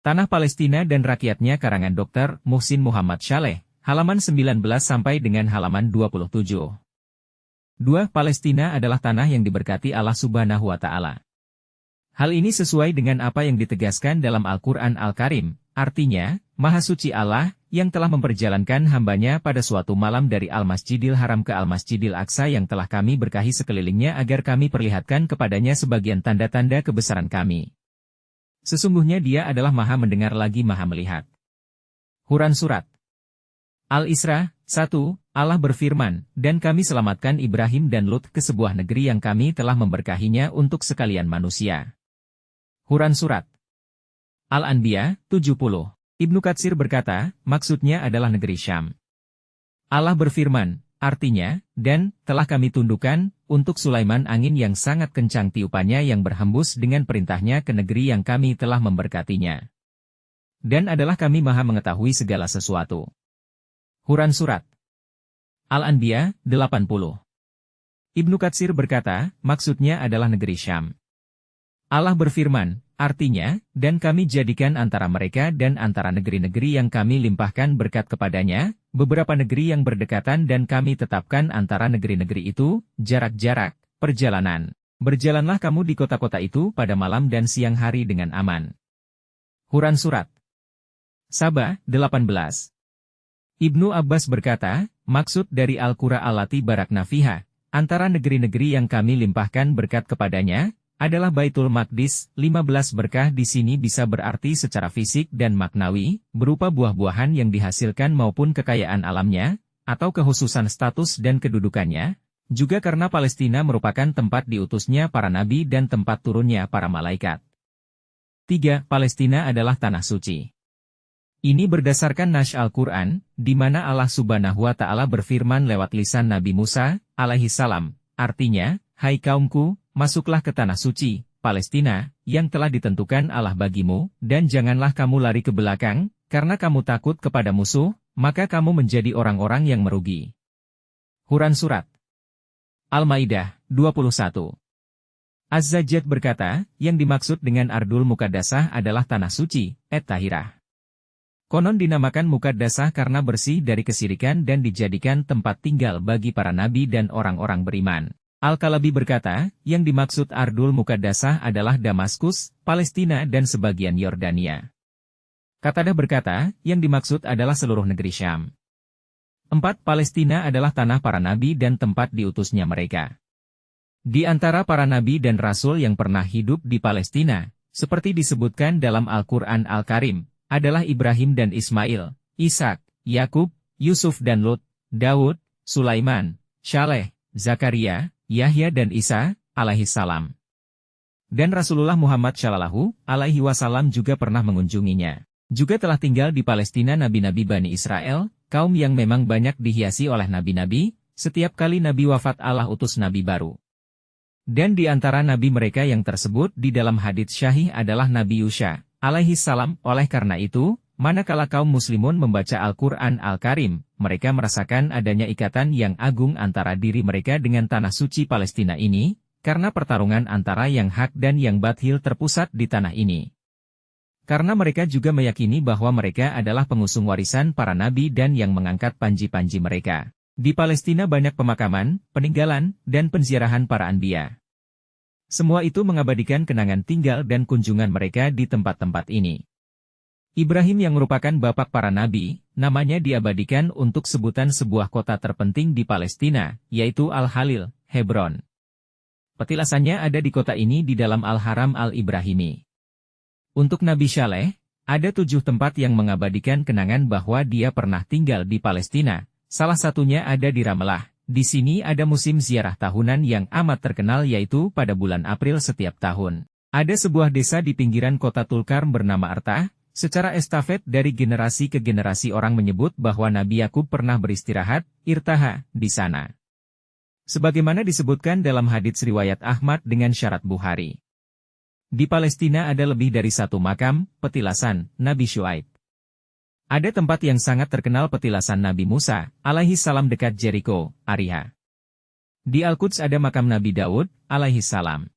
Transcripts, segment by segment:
Tanah Palestina dan Rakyatnya karangan Dr. Muhsin Muhammad Shaleh, halaman 19 sampai dengan halaman 27. 2. Palestina adalah tanah yang diberkati Allah Subhanahu wa Ta'ala. Hal ini sesuai dengan apa yang ditegaskan dalam Al-Quran Al-Karim, artinya, Maha Suci Allah, yang telah memperjalankan hambanya pada suatu malam dari Al-Masjidil Haram ke Al-Masjidil Aqsa yang telah kami berkahi sekelilingnya agar kami perlihatkan kepadanya sebagian tanda-tanda kebesaran kami. Sesungguhnya Dia adalah Maha Mendengar lagi Maha Melihat. Quran Surat Al-Isra 1. Allah berfirman, dan kami selamatkan Ibrahim dan Lut ke sebuah negeri yang kami telah memberkahinya untuk sekalian manusia. Quran Surat Al-Anbiya 70. Ibnu Katsir berkata, maksudnya adalah negeri Syam. Allah berfirman, artinya, dan telah kami tundukkan untuk Sulaiman angin yang sangat kencang tiupannya yang berhembus dengan perintahnya ke negeri yang kami telah memberkatinya. Dan adalah kami Maha mengetahui segala sesuatu. Quran Surat Al-Anbiya 80. Ibnu Katsir berkata, maksudnya adalah negeri Syam. Allah berfirman, artinya, dan kami jadikan antara mereka dan antara negeri-negeri yang kami limpahkan berkat kepadanya, beberapa negeri yang berdekatan dan kami tetapkan antara negeri-negeri itu, jarak-jarak, perjalanan. Berjalanlah kamu di kota-kota itu pada malam dan siang hari dengan aman. Quran Surat Saba 18. Ibnu Abbas berkata, maksud dari Al-Qura allati barakna fiha, antara negeri-negeri yang kami limpahkan berkat kepadanya, adalah Baitul Maqdis. 15 berkah di sini bisa berarti secara fisik dan maknawi, berupa buah-buahan yang dihasilkan maupun kekayaan alamnya, atau kekhususan status dan kedudukannya, juga karena Palestina merupakan tempat diutusnya para nabi dan tempat turunnya para malaikat. 3. Palestina adalah tanah suci. Ini berdasarkan Nash Al-Quran, di mana Allah Subhanahu wa Ta'ala berfirman lewat lisan Nabi Musa, alaihi salam, artinya, hai kaumku, masuklah ke tanah suci, Palestina, yang telah ditentukan Allah bagimu, dan janganlah kamu lari ke belakang, karena kamu takut kepada musuh, maka kamu menjadi orang-orang yang merugi. Quran Surat Al-Maidah 21. Az-Zajjaj berkata, yang dimaksud dengan Ardul Muqaddasah adalah tanah suci, tahirah. Konon dinamakan Muqaddasah karena bersih dari kesyirikan dan dijadikan tempat tinggal bagi para nabi dan orang-orang beriman. Al-Kalabi berkata, yang dimaksud Ardul Muqaddasah adalah Damaskus, Palestina dan sebagian Yordania. Qatadah berkata, yang dimaksud adalah seluruh negeri Syam. 4. Palestina adalah tanah para nabi dan tempat diutusnya mereka. Di antara para nabi dan rasul yang pernah hidup di Palestina, seperti disebutkan dalam Al-Quran Al-Karim, adalah Ibrahim dan Ismail, Ishak, Yakub, Yusuf dan Lut, Daud, Sulaiman, Shaleh, Zakaria, Yahya dan Isa, alaihi salam. Dan Rasulullah Muhammad Shallallahu alaihi wasallam juga pernah mengunjunginya. Juga telah tinggal di Palestina nabi-nabi Bani Israel, kaum yang memang banyak dihiasi oleh nabi-nabi, setiap kali nabi wafat Allah utus nabi baru. Dan di antara nabi mereka yang tersebut di dalam hadits syahih adalah Nabi Yusha, alaihi salam. Oleh karena itu, manakala kaum muslimun membaca Al-Quran Al-Karim, mereka merasakan adanya ikatan yang agung antara diri mereka dengan tanah suci Palestina ini, karena pertarungan antara yang hak dan yang batil terpusat di tanah ini. Karena mereka juga meyakini bahwa mereka adalah pengusung warisan para nabi dan yang mengangkat panji-panji mereka. Di Palestina banyak pemakaman, peninggalan, dan penziarahan para anbiya. Semua itu mengabadikan kenangan tinggal dan kunjungan mereka di tempat-tempat ini. Ibrahim yang merupakan bapak para nabi, namanya diabadikan untuk sebutan sebuah kota terpenting di Palestina, yaitu Al-Halil, Hebron. Petilasannya ada di kota ini di dalam Al-Haram Al-Ibrahimi. Untuk Nabi Shaleh, ada 7 tempat yang mengabadikan kenangan bahwa dia pernah tinggal di Palestina, salah satunya ada di Ramelah. Di sini ada musim ziarah tahunan yang amat terkenal yaitu pada bulan April setiap tahun. Ada sebuah desa di pinggiran kota Tulkarm bernama Artah. Secara estafet dari generasi ke generasi orang menyebut bahwa Nabi Yakub pernah beristirahat, irtaha, di sana. Sebagaimana disebutkan dalam hadits riwayat Ahmad dengan syarat Bukhari. Di Palestina ada lebih dari 1 makam, petilasan, Nabi Syuaib. Ada tempat yang sangat terkenal petilasan Nabi Musa, alaihi salam dekat Jericho, Ariha. Di Al-Quds ada makam Nabi Daud, alaihi salam.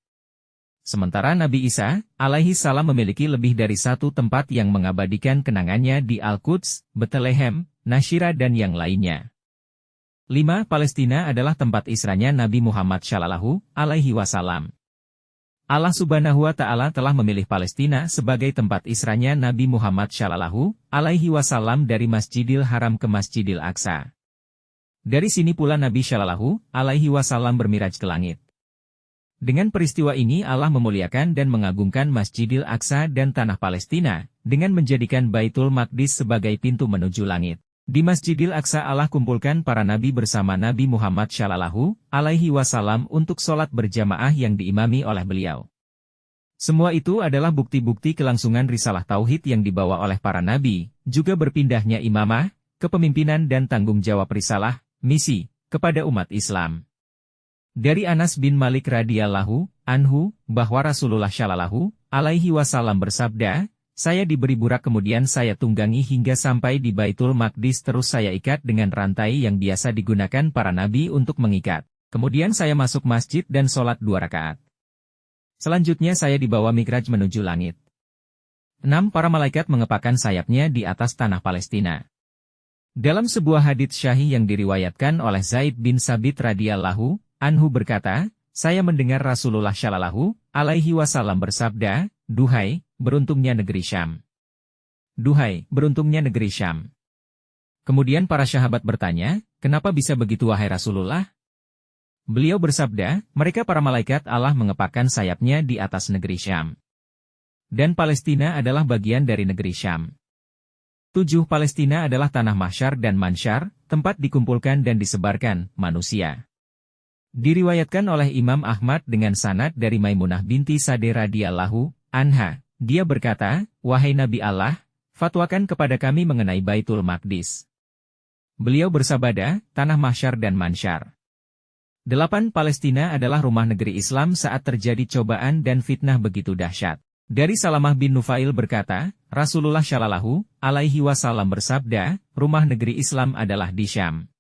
Sementara Nabi Isa, alaihi salam memiliki lebih dari satu tempat yang mengabadikan kenangannya di Al-Quds, Bethlehem, Nasyira dan yang lainnya. 5. Palestina adalah tempat isranya Nabi Muhammad Shallallahu Alaihi Wasallam. Allah Subhanahu wa Ta'ala telah memilih Palestina sebagai tempat isranya Nabi Muhammad Shallallahu Alaihi Wasallam dari Masjidil Haram ke Masjidil Aqsa. Dari sini pula Nabi Shallallahu Alaihi Wasallam bermiraj ke langit. Dengan peristiwa ini Allah memuliakan dan mengagungkan Masjidil Aqsa dan tanah Palestina, dengan menjadikan Baitul Maqdis sebagai pintu menuju langit. Di Masjidil Aqsa Allah kumpulkan para nabi bersama Nabi Muhammad Shallallahu Alaihi Wasallam untuk sholat berjamaah yang diimami oleh beliau. Semua itu adalah bukti-bukti kelangsungan risalah tauhid yang dibawa oleh para nabi, juga berpindahnya imamah, kepemimpinan dan tanggung jawab risalah, misi, kepada umat Islam. Dari Anas bin Malik radhiyallahu anhu, bahwa Rasulullah Shallallahu Alaihi Wasallam bersabda, "Saya diberi burak kemudian saya tunggangi hingga sampai di Baitul Maqdis terus saya ikat dengan rantai yang biasa digunakan para nabi untuk mengikat. Kemudian saya masuk masjid dan sholat 2 rakaat. Selanjutnya saya dibawa mikraj menuju langit. 6. Para malaikat mengepakkan sayapnya di atas tanah Palestina." Dalam sebuah hadits syahih yang diriwayatkan oleh Zaid bin Sabit radhiyallahu anhu berkata, "Saya mendengar Rasulullah Shallallahu Alaihi Wasallam bersabda, 'Duhai, beruntungnya negeri Syam. Duhai, beruntungnya negeri Syam.'" Kemudian para sahabat bertanya, "Kenapa bisa begitu wahai Rasulullah?" Beliau bersabda, "Mereka para malaikat Allah mengepakkan sayapnya di atas negeri Syam. Dan Palestina adalah bagian dari negeri Syam." 7. Palestina adalah tanah mahsyar dan mansyar, tempat dikumpulkan dan disebarkan manusia. Diriwayatkan oleh Imam Ahmad dengan sanad dari Maimunah binti Sade radhiyallahu anha, dia berkata, "Wahai Nabi Allah, fatwakan kepada kami mengenai Baitul Maqdis." Beliau bersabda, "Tanah mahsyar dan mansyar." 8. Palestina adalah rumah negeri Islam saat terjadi cobaan dan fitnah begitu dahsyat. Dari Salamah bin Nufail berkata, Rasulullah Shallallahu Alaihi Wasallam bersabda, "Rumah negeri Islam adalah di Syam."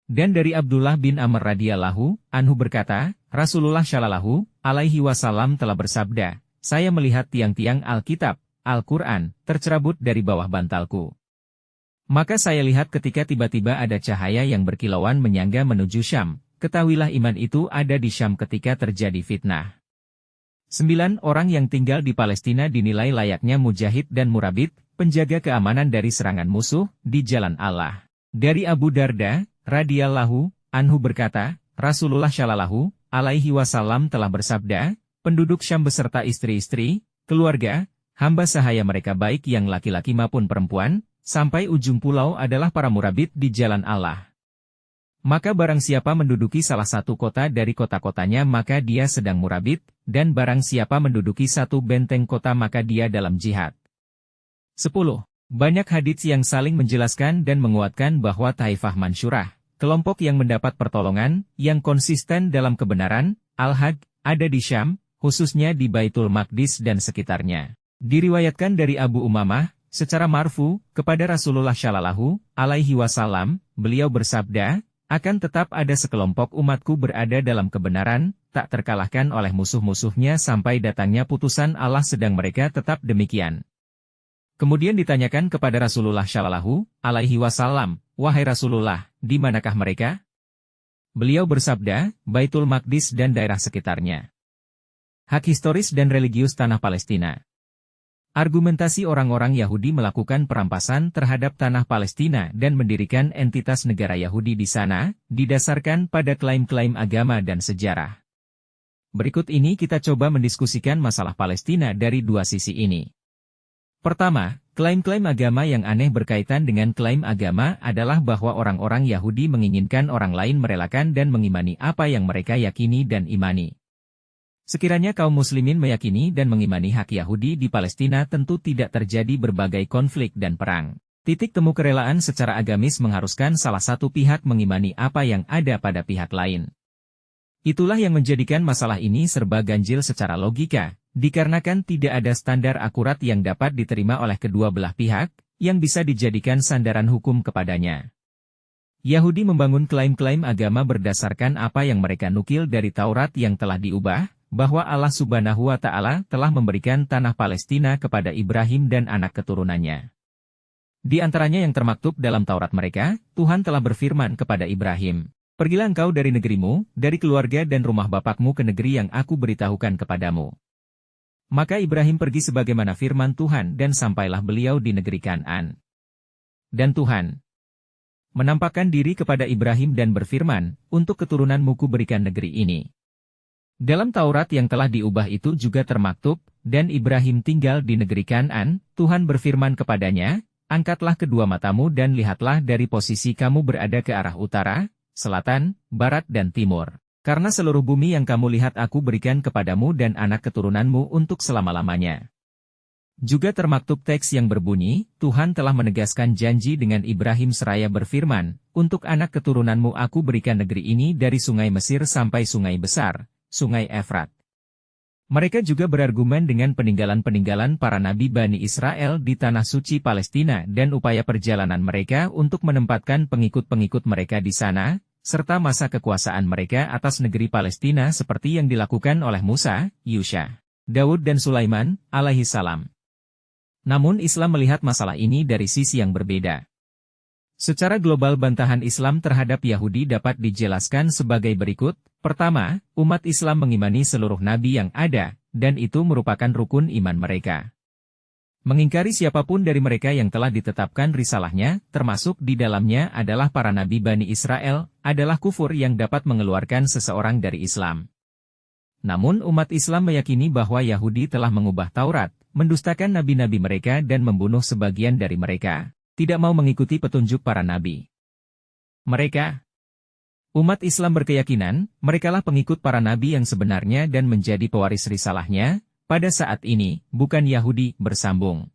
Dan dari Abdullah bin Amr radhiyallahu anhu berkata, Rasulullah Shallallahu Alaihi Wasallam telah bersabda, "Saya melihat tiang-tiang Alkitab, Al-Quran, tercerabut dari bawah bantalku. Maka saya lihat ketika tiba-tiba ada cahaya yang berkilauan menyangga menuju Syam, ketahuilah iman itu ada di Syam ketika terjadi fitnah." 9. Orang yang tinggal di Palestina dinilai layaknya mujahid dan murabit, penjaga keamanan dari serangan musuh, di jalan Allah. Dari Abu Darda radhiyallahu anhu berkata, Rasulullah Shallallahu Alaihi Wasallam telah bersabda, "Penduduk Syam beserta istri-istri, keluarga, hamba sahaya mereka baik yang laki-laki maupun perempuan, sampai ujung pulau adalah para murabit di jalan Allah. Maka barang siapa menduduki salah satu kota dari kota-kotanya maka dia sedang murabit, dan barang siapa menduduki satu benteng kota maka dia dalam jihad." 10. Banyak hadits yang saling menjelaskan dan menguatkan bahwa Taifah Mansyurah, kelompok yang mendapat pertolongan, yang konsisten dalam kebenaran, Al-Haq, ada di Syam, khususnya di Baitul Maqdis dan sekitarnya. Diriwayatkan dari Abu Umamah, secara marfu, kepada Rasulullah Shallallahu Alaihi Wasallam, beliau bersabda, "Akan tetap ada sekelompok umatku berada dalam kebenaran, tak terkalahkan oleh musuh-musuhnya sampai datangnya putusan Allah sedang mereka tetap demikian." Kemudian ditanyakan kepada Rasulullah Shallallahu Alaihi Wasallam, "Wahai Rasulullah, di manakah mereka?" Beliau bersabda, "Baitul Maqdis dan daerah sekitarnya." Hak historis dan religius tanah Palestina. Argumentasi orang-orang Yahudi melakukan perampasan terhadap tanah Palestina dan mendirikan entitas negara Yahudi di sana, didasarkan pada klaim-klaim agama dan sejarah. Berikut ini kita coba mendiskusikan masalah Palestina dari dua sisi ini. Pertama, klaim-klaim agama yang aneh berkaitan dengan klaim agama adalah bahwa orang-orang Yahudi menginginkan orang lain merelakan dan mengimani apa yang mereka yakini dan imani. Sekiranya kaum muslimin meyakini dan mengimani hak Yahudi di Palestina tentu tidak terjadi berbagai konflik dan perang. Titik temu kerelaan secara agamis mengharuskan salah satu pihak mengimani apa yang ada pada pihak lain. Itulah yang menjadikan masalah ini serba ganjil secara logika, dikarenakan tidak ada standar akurat yang dapat diterima oleh kedua belah pihak, yang bisa dijadikan sandaran hukum kepadanya. Yahudi membangun klaim-klaim agama berdasarkan apa yang mereka nukil dari Taurat yang telah diubah, bahwa Allah Subhanahu wa Ta'ala telah memberikan tanah Palestina kepada Ibrahim dan anak keturunannya. Di antaranya yang termaktub dalam Taurat mereka, Tuhan telah berfirman kepada Ibrahim, "Pergilah engkau dari negerimu, dari keluarga dan rumah bapakmu ke negeri yang aku beritahukan kepadamu." Maka Ibrahim pergi sebagaimana firman Tuhan dan sampailah beliau di negeri Kan'an. Dan Tuhan menampakkan diri kepada Ibrahim dan berfirman, "Untuk keturunanmu kuberikan negeri ini." Dalam Taurat yang telah diubah itu juga termaktub, dan Ibrahim tinggal di negeri Kan'an, Tuhan berfirman kepadanya, "Angkatlah kedua matamu dan lihatlah dari posisi kamu berada ke arah utara, selatan, barat dan timur. Karena seluruh bumi yang kamu lihat aku berikan kepadamu dan anak keturunanmu untuk selama-lamanya." Juga termaktub teks yang berbunyi, Tuhan telah menegaskan janji dengan Ibrahim seraya berfirman, "Untuk anak keturunanmu aku berikan negeri ini dari sungai Mesir sampai sungai besar, sungai Efrat." Mereka juga berargumen dengan peninggalan-peninggalan para nabi Bani Israel di tanah suci Palestina dan upaya perjalanan mereka untuk menempatkan pengikut-pengikut mereka di sana, serta masa kekuasaan mereka atas negeri Palestina seperti yang dilakukan oleh Musa, Yusha, Daud dan Sulaiman, alaihi salam. Namun Islam melihat masalah ini dari sisi yang berbeda. Secara global bantahan Islam terhadap Yahudi dapat dijelaskan sebagai berikut. Pertama, umat Islam mengimani seluruh nabi yang ada, dan itu merupakan rukun iman mereka. Mengingkari siapapun dari mereka yang telah ditetapkan risalahnya, termasuk di dalamnya adalah para nabi Bani Israel, adalah kufur yang dapat mengeluarkan seseorang dari Islam. Namun umat Islam meyakini bahwa Yahudi telah mengubah Taurat, mendustakan nabi-nabi mereka dan membunuh sebagian dari mereka, tidak mau mengikuti petunjuk para nabi. Umat Islam berkeyakinan, merekalah pengikut para nabi yang sebenarnya dan menjadi pewaris risalahnya, pada saat ini, bukan Yahudi, bersambung.